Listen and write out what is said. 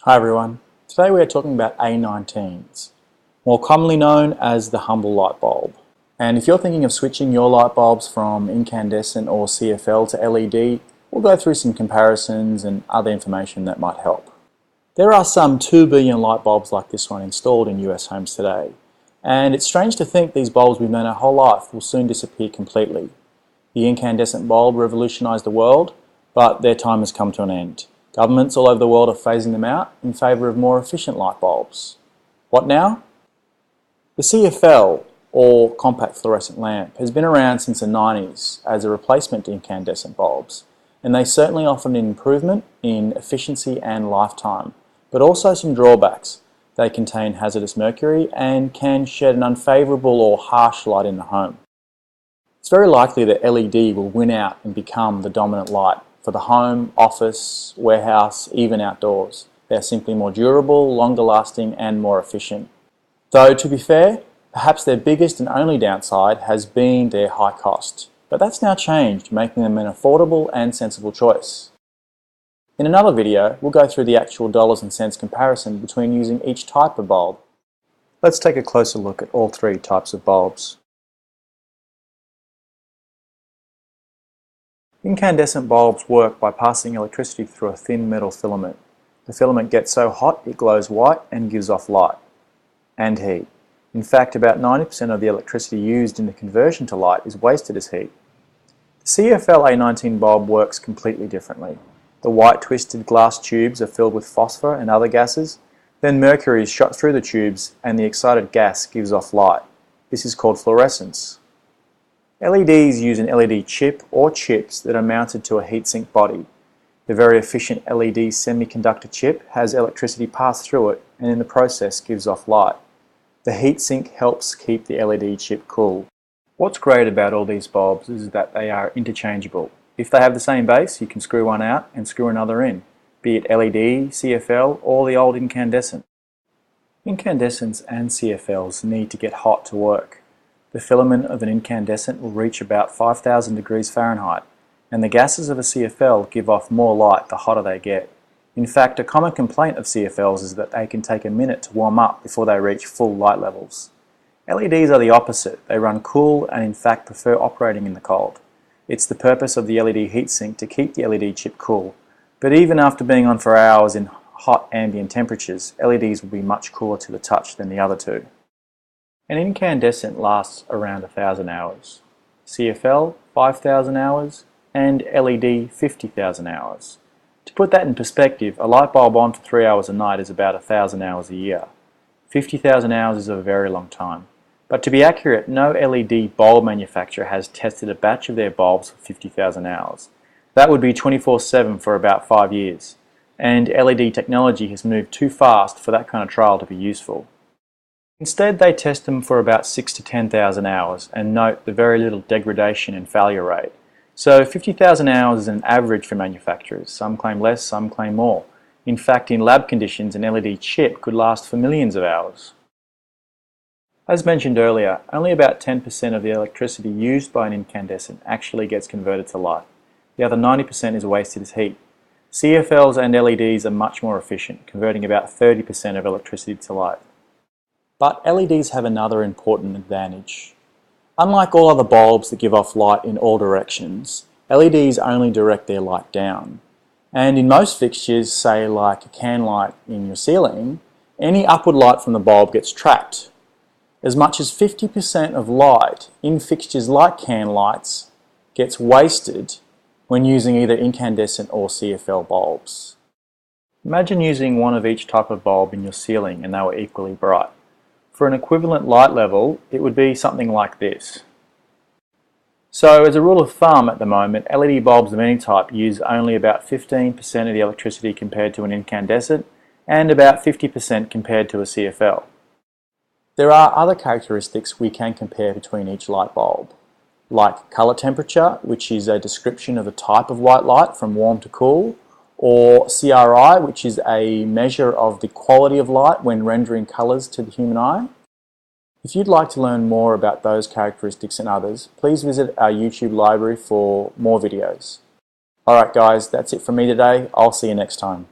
Hi everyone, today we are talking about A19s, more commonly known as the humble light bulb. And if you're thinking of switching your light bulbs from incandescent or CFL to LED, we'll go through some comparisons and other information that might help. There are some 2 billion light bulbs like this one installed in US homes today, and it's strange to think these bulbs we've known our whole life will soon disappear completely. The incandescent bulb revolutionized the world, but their time has come to an end. Governments all over the world are phasing them out in favour of more efficient light bulbs. What now? The CFL, or compact fluorescent lamp, has been around since the 90s as a replacement to incandescent bulbs, and they certainly offer an improvement in efficiency and lifetime, but also some drawbacks. They contain hazardous mercury and can shed an unfavourable or harsh light in the home. It's very likely that LED will win out and become the dominant light for the home, office, warehouse, even outdoors. They're simply more durable, longer lasting and more efficient. Though to be fair, perhaps their biggest and only downside has been their high cost. But that's now changed, making them an affordable and sensible choice. In another video, we'll go through the actual dollars and cents comparison between using each type of bulb. Let's take a closer look at all three types of bulbs. Incandescent bulbs work by passing electricity through a thin metal filament. The filament gets so hot it glows white and gives off light and heat. In fact, about 90% of the electricity used in the conversion to light is wasted as heat. The CFL A19 bulb works completely differently. The white twisted glass tubes are filled with phosphor and other gases. Then mercury is shot through the tubes and the excited gas gives off light. This is called fluorescence. LEDs use an LED chip or chips that are mounted to a heatsink body. The very efficient LED semiconductor chip has electricity pass through it and in the process gives off light. The heatsink helps keep the LED chip cool. What's great about all these bulbs is that they are interchangeable. If they have the same base, you can screw one out and screw another in, be it LED, CFL or the old incandescent. Incandescents and CFLs need to get hot to work. The filament of an incandescent will reach about 5,000 degrees Fahrenheit, and the gases of a CFL give off more light the hotter they get. In fact, a common complaint of CFLs is that they can take a minute to warm up before they reach full light levels. LEDs are the opposite. They run cool and in fact prefer operating in the cold. It's the purpose of the LED heatsink to keep the LED chip cool, but even after being on for hours in hot ambient temperatures, LEDs will be much cooler to the touch than the other two. An incandescent lasts around 1,000 hours, CFL 5,000 hours, and LED 50,000 hours. To put that in perspective, a light bulb on for 3 hours a night is about 1,000 hours a year. 50,000 hours is a very long time. But to be accurate, no LED bulb manufacturer has tested a batch of their bulbs for 50,000 hours. That would be 24/7 for about 5 years. And LED technology has moved too fast for that kind of trial to be useful. Instead, they test them for about 6,000 to 10,000 hours and note the very little degradation and failure rate. So 50,000 hours is an average for manufacturers. Some claim less, some claim more. In fact, in lab conditions, an LED chip could last for millions of hours. As mentioned earlier, only about 10% of the electricity used by an incandescent actually gets converted to light. The other 90% is wasted as heat. CFLs and LEDs are much more efficient, converting about 30% of electricity to light. But LEDs have another important advantage. Unlike all other bulbs that give off light in all directions, LEDs only direct their light down. And in most fixtures, say like a can light in your ceiling, any upward light from the bulb gets trapped. As much as 50% of light in fixtures like can lights gets wasted when using either incandescent or CFL bulbs. Imagine using one of each type of bulb in your ceiling and they were equally bright. For an equivalent light level, it would be something like this. So as a rule of thumb at the moment, LED bulbs of any type use only about 15% of the electricity compared to an incandescent and about 50% compared to a CFL. There are other characteristics we can compare between each light bulb, like color temperature, which is a description of the type of white light from warm to cool, or CRI, which is a measure of the quality of light when rendering colors to the human eye. If you'd like to learn more about those characteristics and others, please visit our YouTube library for more videos. Alright guys, that's it from me today. I'll see you next time.